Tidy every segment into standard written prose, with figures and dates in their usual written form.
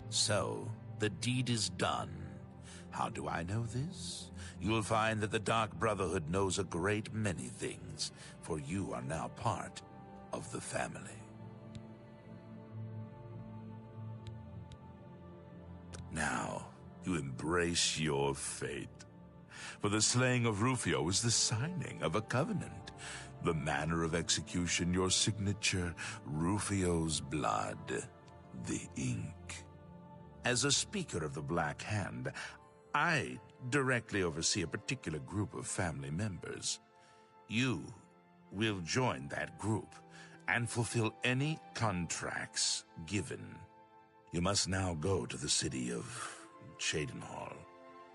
So, the deed is done. How do I know this? You'll find that the Dark Brotherhood knows a great many things, for you are now part of the family. Now, you embrace your fate. For the slaying of Rufio is the signing of a covenant. The manner of execution, your signature, Rufio's blood, the ink. As a speaker of the Black Hand, I directly oversee a particular group of family members. You will join that group and fulfill any contracts given. You must now go to the city of Cheydinhal,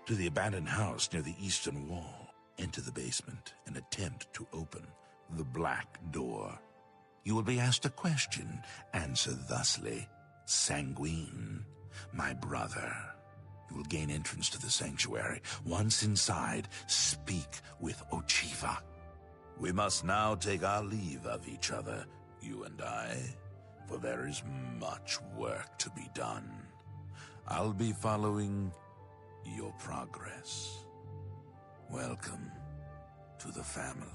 to the abandoned house near the eastern wall. Enter the basement and attempt to open the black door. You will be asked a question. Answer thusly. Sanguine, my brother. You will gain entrance to the sanctuary. Once inside, speak with Ochiva. We must now take our leave of each other, you and I, for there is much work to be done. I'll be following your progress. Welcome to the family.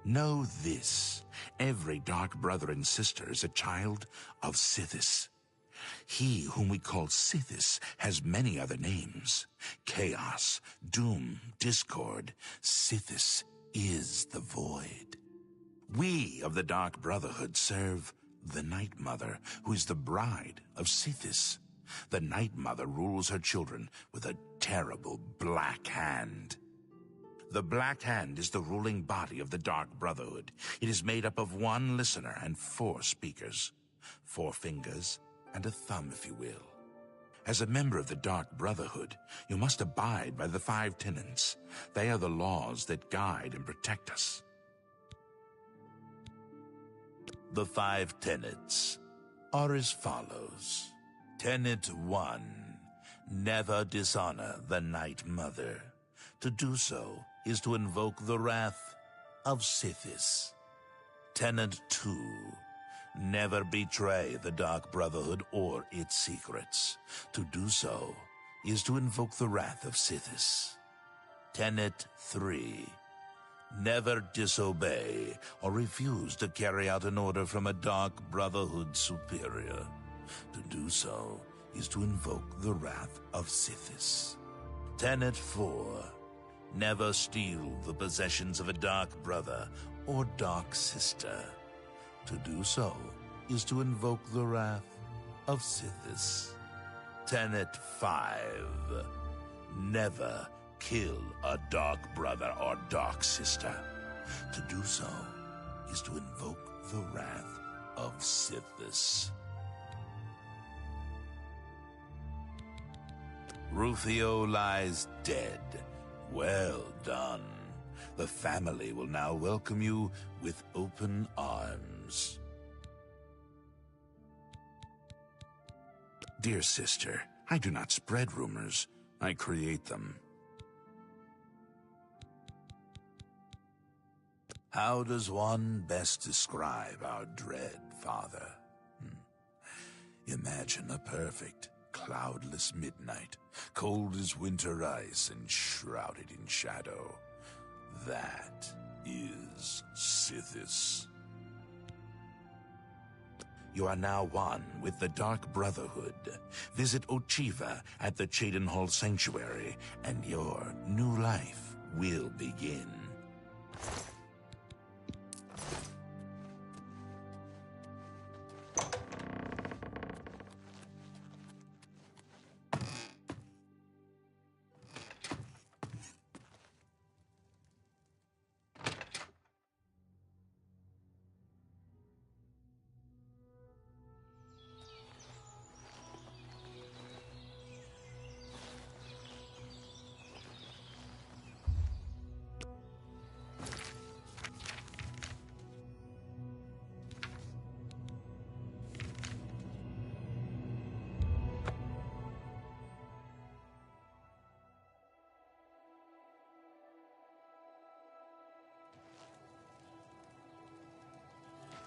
Know this, every dark brother and sister is a child of Sithis. He whom we call Sithis has many other names. Chaos, Doom, Discord. Sithis is the Void. We of the Dark Brotherhood serve the Night Mother, who is the bride of Sithis. The Night Mother rules her children with a terrible black hand. The Black Hand is the ruling body of the Dark Brotherhood. It is made up of one listener and 4 speakers. 4 fingers and a thumb, if you will. As a member of the Dark Brotherhood, you must abide by the 5 tenets. They are the laws that guide and protect us. The 5 tenets are as follows. Tenet 1. Never dishonor the Night Mother. To do so is to invoke the wrath of Sithis. Tenet 2. Never betray the Dark Brotherhood or its secrets. To do so is to invoke the wrath of Sithis. Tenet 3. Never disobey or refuse to carry out an order from a Dark Brotherhood superior. To do so is to invoke the wrath of Sithis. Tenet 4. Never steal the possessions of a Dark Brother or Dark Sister. To do so is to invoke the wrath of Sithis. Tenet 5. Never kill a Dark Brother or Dark Sister. To do so is to invoke the wrath of Sithis. Rufio lies dead. Well done. The family will now welcome you with open arms. Dear sister, I do not spread rumors. I create them. How does one best describe our dread father? Imagine a perfect, cloudless midnight, cold as winter ice and shrouded in shadow. That is Sithis. You are now one with the Dark Brotherhood. Visit Ochiva at the Cheydinhal Sanctuary, and your new life will begin.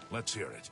Let's hear it.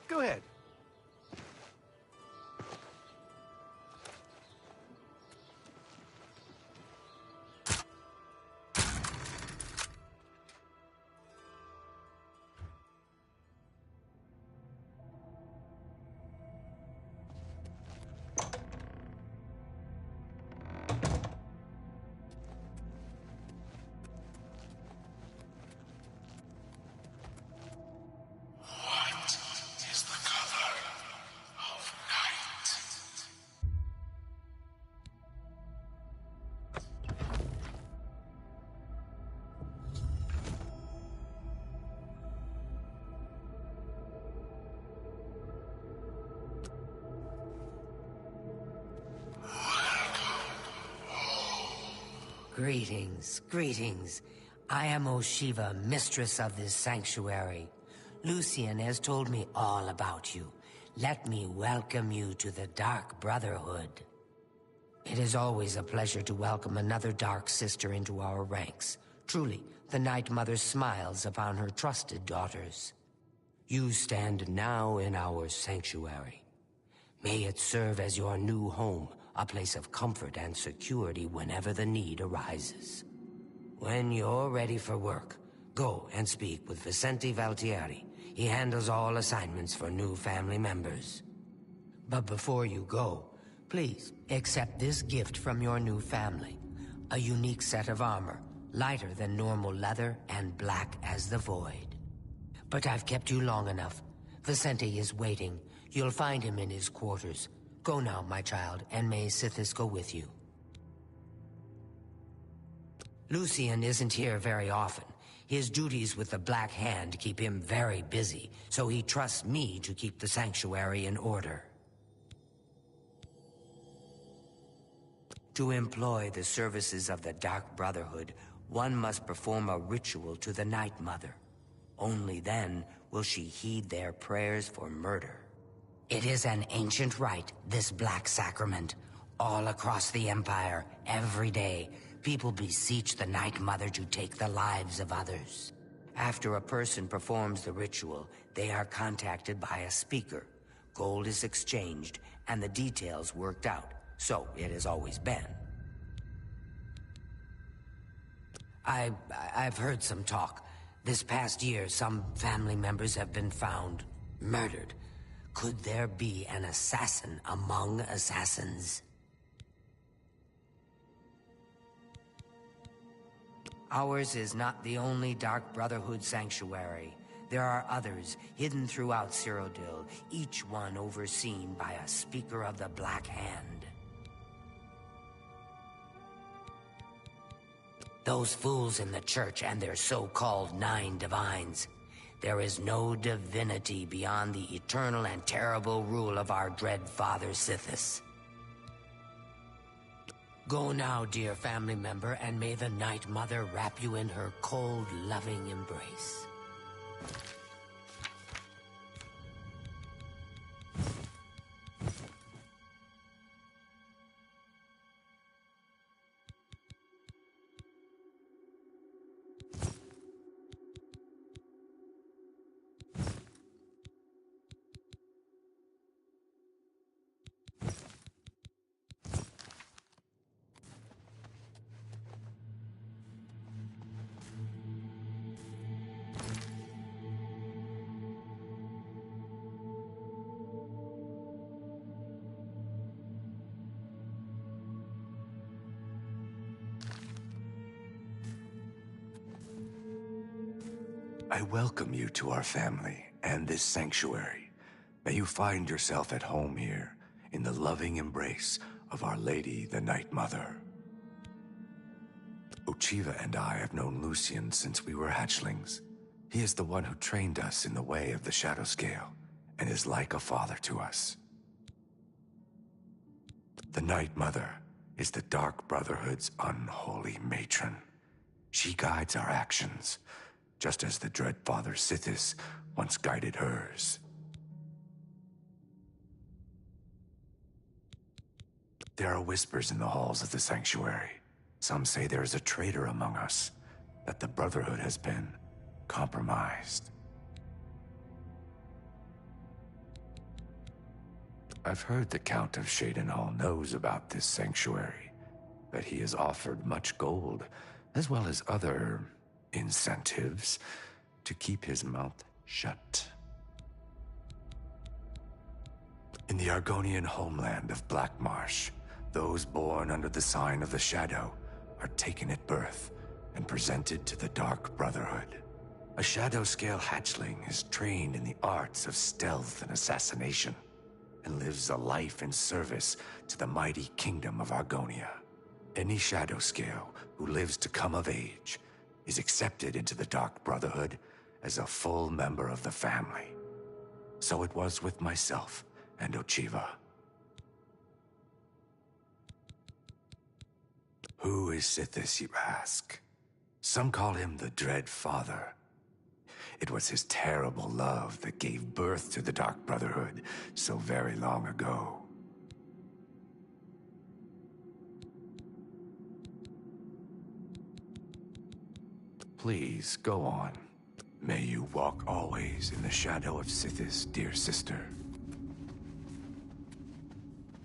Go ahead. Greetings, greetings. I am Oshiva, mistress of this sanctuary. Lucian has told me all about you. Let me welcome you to the Dark Brotherhood. It is always a pleasure to welcome another Dark Sister into our ranks. Truly, the Night Mother smiles upon her trusted daughters. You stand now in our sanctuary. May it serve as your new home, a place of comfort and security whenever the need arises. When you're ready for work, go and speak with Vicente Valtieri. He handles all assignments for new family members. But before you go, please accept this gift from your new family. A unique set of armor, lighter than normal leather and black as the void. But I've kept you long enough. Vicente is waiting. You'll find him in his quarters. Go now, my child, and may Sithis go with you. Lucian isn't here very often. His duties with the Black Hand keep him very busy, so he trusts me to keep the sanctuary in order. To employ the services of the Dark Brotherhood, one must perform a ritual to the Night Mother. Only then will she heed their prayers for murder. It is an ancient rite, this Black Sacrament. All across the Empire, every day, people beseech the Night Mother to take the lives of others. After a person performs the ritual, they are contacted by a speaker. Gold is exchanged, and the details worked out. So it has always been. I've heard some talk. This past year, some family members have been found murdered. Could there be an assassin among assassins? Ours is not the only Dark Brotherhood sanctuary. There are others hidden throughout Cyrodiil, each one overseen by a speaker of the Black Hand. Those fools in the church and their so-called 9 divines. There is no divinity beyond the eternal and terrible rule of our dread father Sithis. Go now, dear family member, and may the Night Mother wrap you in her cold, loving embrace. I welcome you to our family and this sanctuary. May you find yourself at home here, in the loving embrace of Our Lady, the Night Mother. Ochiva and I have known Lucian since we were hatchlings. He is the one who trained us in the way of the Shadow Scale, and is like a father to us. The Night Mother is the Dark Brotherhood's unholy matron. She guides our actions, just as the Dread Father Sithis once guided hers. There are whispers in the halls of the sanctuary. Some say there is a traitor among us, that the Brotherhood has been compromised. I've heard the Count of Shadenhall knows about this sanctuary, that he has offered much gold, as well as other incentives, to keep his mouth shut. In the Argonian homeland of Blackmarsh, those born under the sign of the Shadow are taken at birth and presented to the Dark Brotherhood. A Shadow Scale hatchling is trained in the arts of stealth and assassination, and lives a life in service to the mighty kingdom of Argonia. Any Shadow Scale who lives to come of age is accepted into the Dark Brotherhood as a full member of the family. So it was with myself and Ochiva. Who is Sithis, you ask? Some call him the Dread Father. It was his terrible love that gave birth to the Dark Brotherhood so very long ago. Please, go on. May you walk always in the shadow of Sithis, dear sister.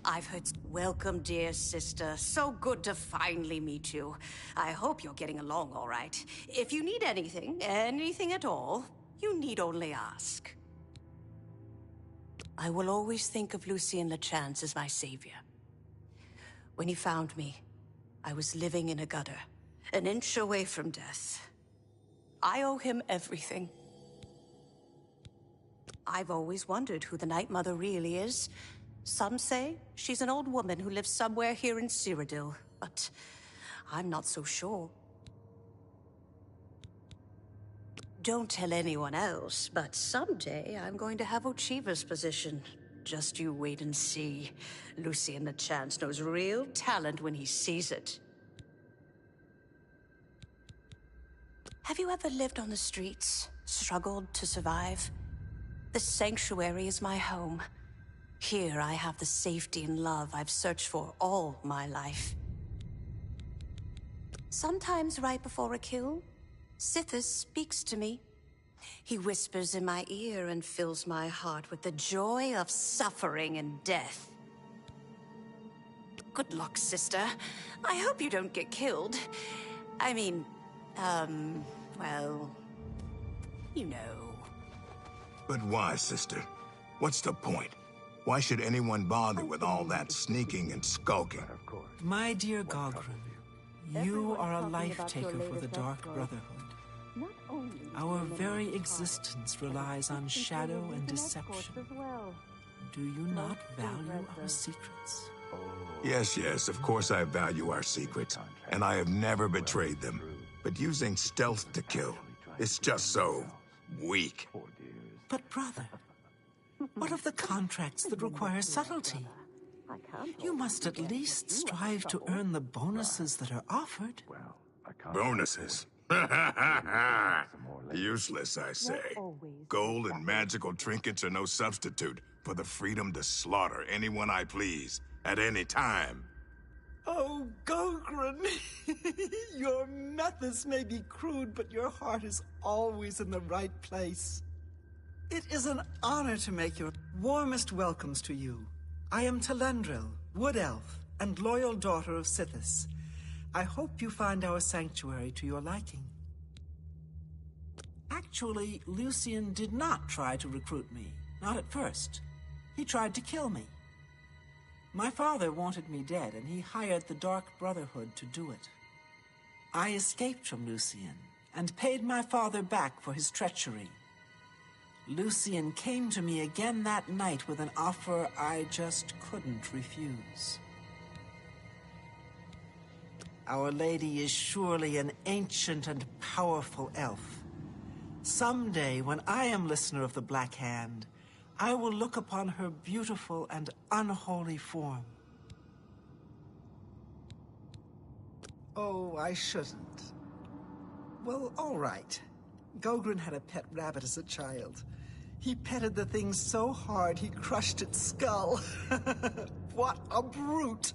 I've heard... Welcome, dear sister. So good to finally meet you. I hope you're getting along all right. If you need anything at all, you need only ask. I will always think of Lucian LeChance as my savior. When he found me, I was living in a gutter, an inch away from death. I owe him everything. I've always wondered who the Night Mother really is. Some say she's an old woman who lives somewhere here in Cyrodiil, but I'm not so sure. Don't tell anyone else, but someday I'm going to have Ochiva's position. Just you wait and see. Lucian LeChance knows real talent when he sees it. Have you ever lived on the streets, struggled to survive? The sanctuary is my home. Here I have the safety and love I've searched for all my life. Sometimes right before a kill, Sithis speaks to me. He whispers in my ear and fills my heart with the joy of suffering and death. Good luck, sister. I hope you don't get killed. I mean, well, you know. But why, sister? What's the point? Why should anyone bother with all that sneaking and skulking? My dear Gogren, you are a life-taker for the Dark Brotherhood. Our very existence relies on shadow and deception. Do you not value our secrets? Yes, of course I value our secrets, and I have never betrayed them. But using stealth to kill, it's just so weak. But brother, what of the contracts that require subtlety? You must at least strive to earn the bonuses that are offered. Bonuses? Useless, I say. Gold and magical trinkets are no substitute for the freedom to slaughter anyone I please, at any time. Oh, Gogren! Your methods may be crude, but your heart is always in the right place. It is an honor to make your warmest welcomes to you. I am Telendril, Wood Elf, and loyal daughter of Sithis. I hope you find our sanctuary to your liking. Actually, Lucian did not try to recruit me. Not at first. He tried to kill me. My father wanted me dead, and he hired the Dark Brotherhood to do it. I escaped from Lucian, and paid my father back for his treachery. Lucian came to me again that night with an offer I just couldn't refuse. Our Lady is surely an ancient and powerful elf. Someday, when I am listener of the Black Hand, I will look upon her beautiful and unholy form. Oh, I shouldn't. Well, all right. Gogren had a pet rabbit as a child. He petted the thing so hard he crushed its skull. What a brute!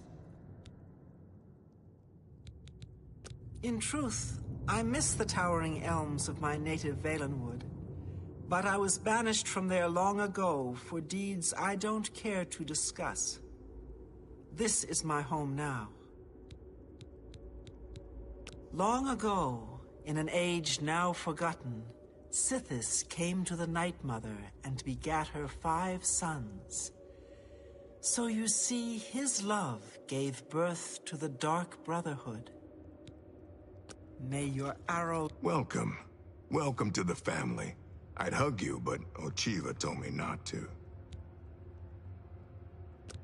In truth, I miss the towering elms of my native Valenwood. But I was banished from there long ago for deeds I don't care to discuss. This is my home now. Long ago, in an age now forgotten, Sithis came to the Night Mother and begat her 5 sons. So you see, his love gave birth to the Dark Brotherhood. May your arrow... Welcome. Welcome to the family. I'd hug you, but Ochiva told me not to.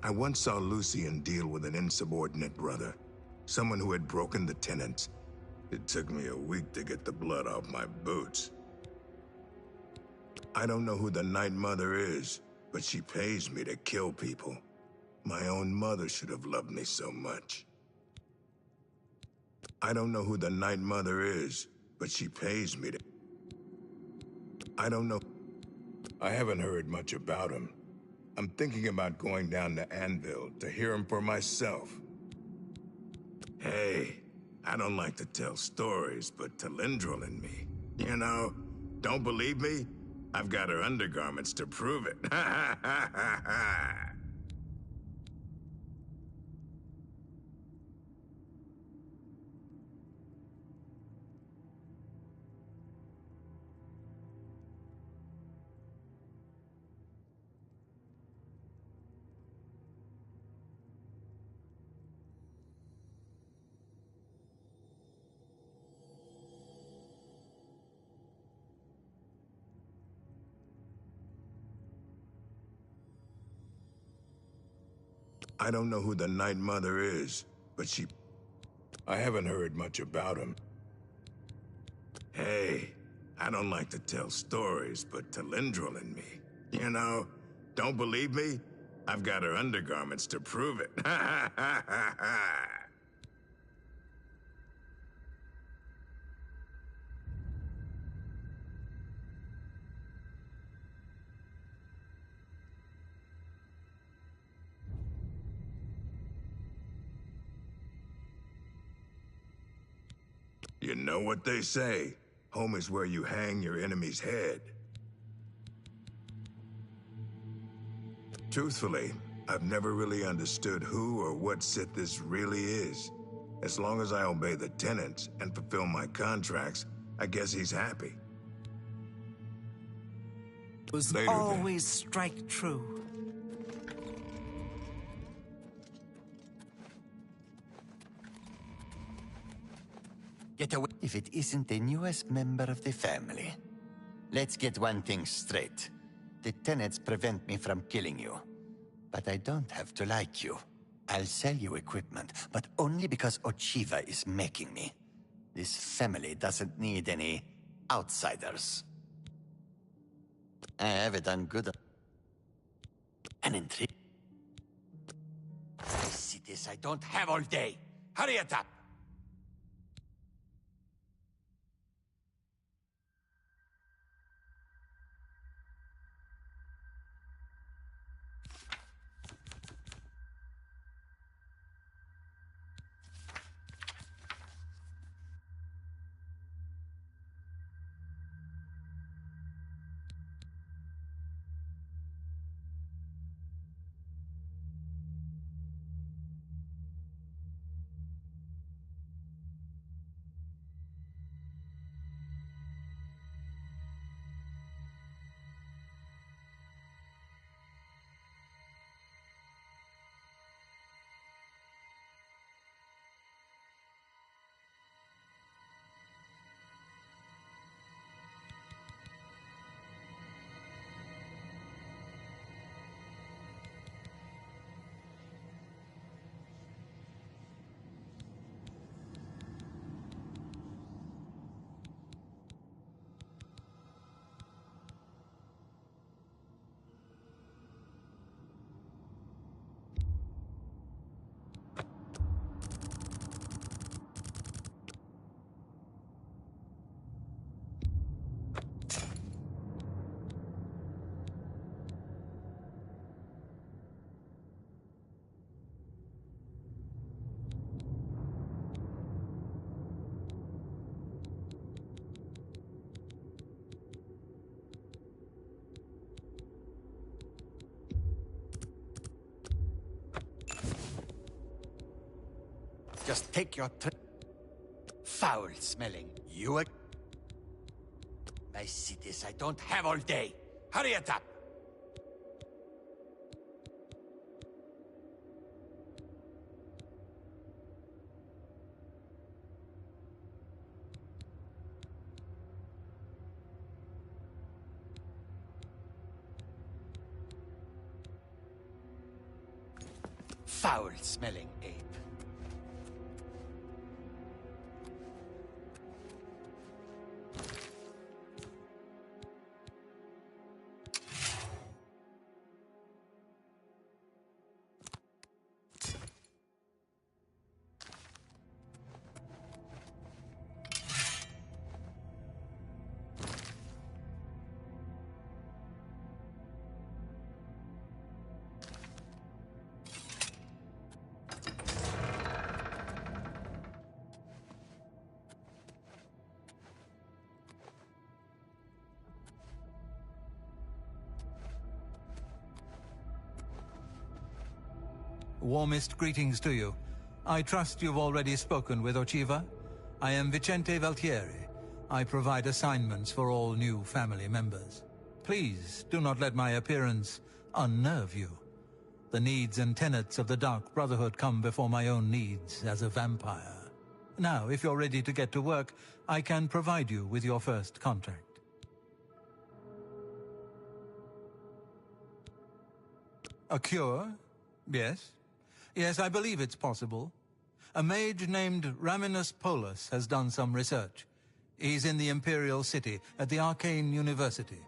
I once saw Lucian deal with an insubordinate brother, someone who had broken the tenets. It took me a week to get the blood off my boots. I don't know who the Night Mother is, but she pays me to kill people. My own mother should have loved me so much. I don't know who the Night Mother is, but she pays me to... I don't know... I haven't heard much about him. I'm thinking about going down to Anvil to hear him for myself. Hey, I don't like to tell stories, but Talindril and me, you know, don't believe me? I've got her undergarments to prove it. I don't know who the Night Mother is, but she... I haven't heard much about him. Hey, I don't like to tell stories, but Talindril and me, you know, don't believe me? I've got her undergarments to prove it. You know what they say? Home is where you hang your enemy's head. Truthfully, I've never really understood who or what Sithis really is. As long as I obey the tenets and fulfill my contracts, I guess he's happy. Was Later, always strike true. Get away if it isn't the newest member of the family. Let's get one thing straight. The tenets prevent me from killing you. But I don't have to like you. I'll sell you equipment, but only because Ochiva is making me. This family doesn't need any outsiders. I have done good. An intrigue. I see this. I don't have all day. Hurry it up! Just take your foul-smelling. You My cities, I don't have all day. Hurry it up! Foul-smelling ape. Warmest greetings to you. I trust you've already spoken with Ochiva. I am Vicente Valtieri. I provide assignments for all new family members. Please do not let my appearance unnerve you. The needs and tenets of the Dark Brotherhood come before my own needs as a vampire. Now, if you're ready to get to work, I can provide you with your first contract. A cure? Yes. Yes, I believe it's possible. A mage named Raminus Polus has done some research. He's in the Imperial City, at the Arcane University.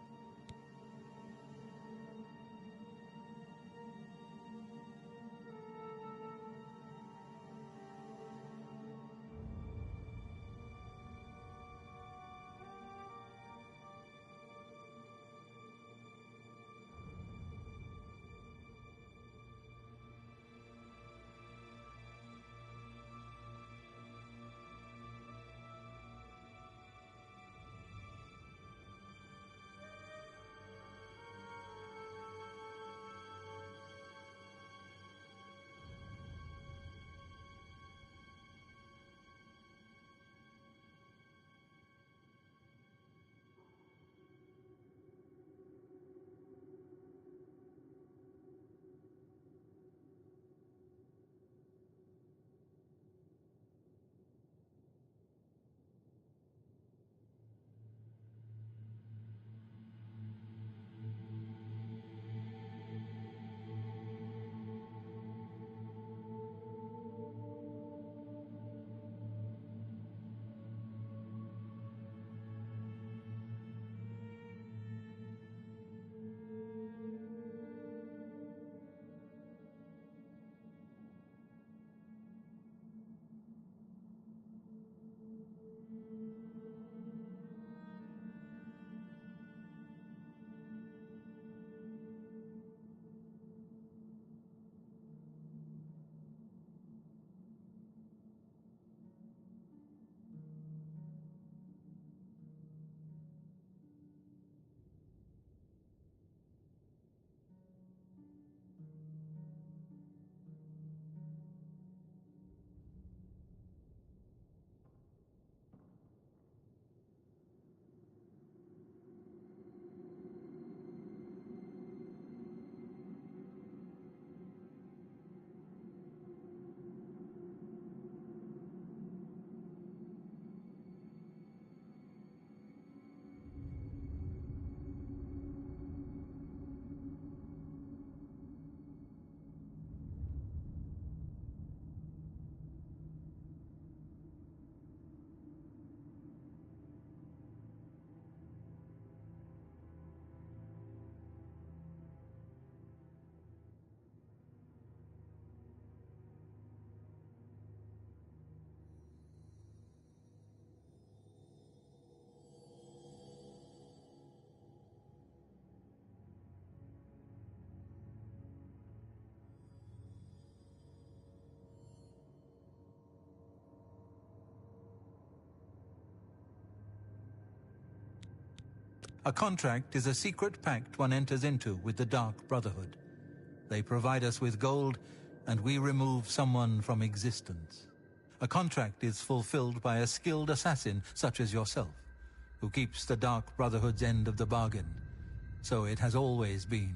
A contract is a secret pact one enters into with the Dark Brotherhood. They provide us with gold, and we remove someone from existence. A contract is fulfilled by a skilled assassin such as yourself, who keeps the Dark Brotherhood's end of the bargain. So it has always been.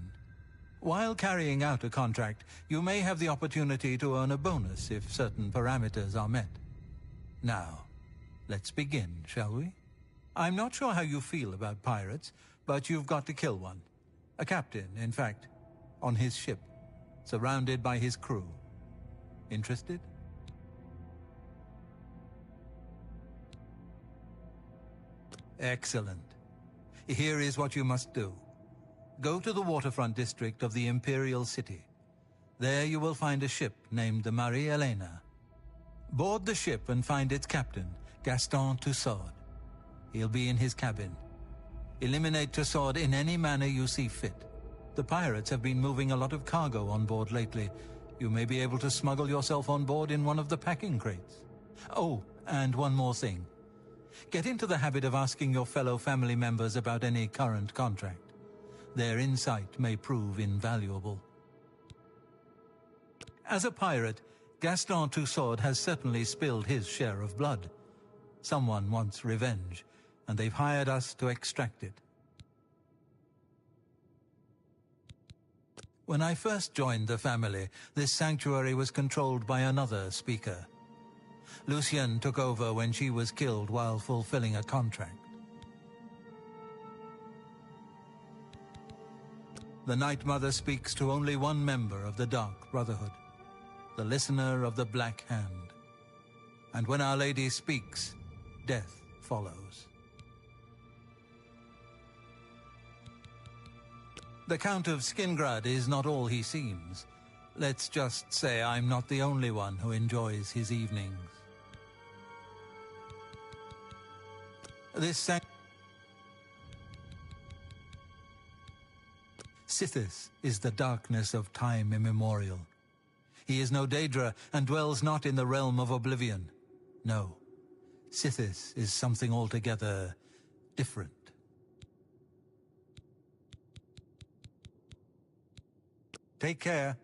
While carrying out a contract, you may have the opportunity to earn a bonus if certain parameters are met. Now, let's begin, shall we? I'm not sure how you feel about pirates, but you've got to kill one. A captain, in fact, on his ship, surrounded by his crew. Interested? Excellent. Here is what you must do. Go to the waterfront district of the Imperial City. There you will find a ship named the Marie Elena. Board the ship and find its captain, Gaston Tussaud. He'll be in his cabin. Eliminate Tussaud in any manner you see fit. The pirates have been moving a lot of cargo on board lately. You may be able to smuggle yourself on board in one of the packing crates. Oh, and one more thing. Get into the habit of asking your fellow family members about any current contract. Their insight may prove invaluable. As a pirate, Gaston Tussaud has certainly spilled his share of blood. Someone wants revenge, and they've hired us to extract it. When I first joined the family, this sanctuary was controlled by another speaker. Lucienne took over when she was killed while fulfilling a contract. The Night Mother speaks to only one member of the Dark Brotherhood, the Listener of the Black Hand. And when Our Lady speaks, death follows. The Count of Skingrad is not all he seems. Let's just say I'm not the only one who enjoys his evenings. Sithis is the darkness of time immemorial. He is no Daedra and dwells not in the realm of Oblivion. No, Sithis is something altogether different. Take care.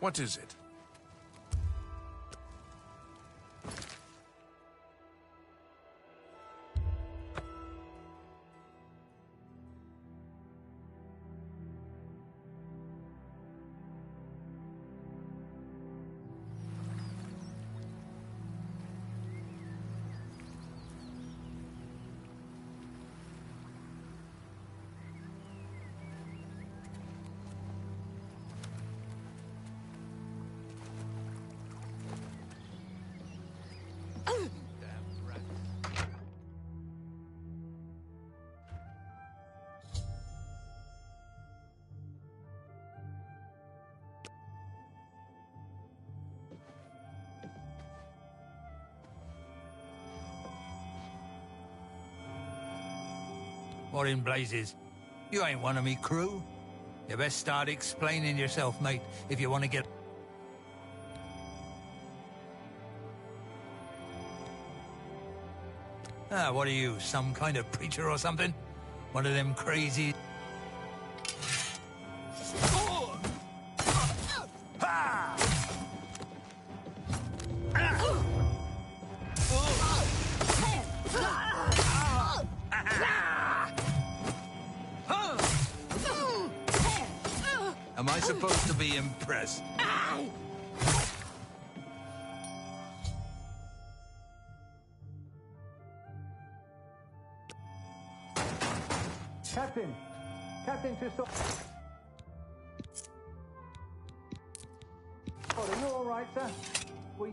What is it? What in blazes? You ain't one of me crew? You best start explaining yourself, mate, if you want to get... What are you, some kind of preacher or something? One of them crazy... Am I supposed to be impressed? Captain! Captain, just... Oh, are you all right, sir? We...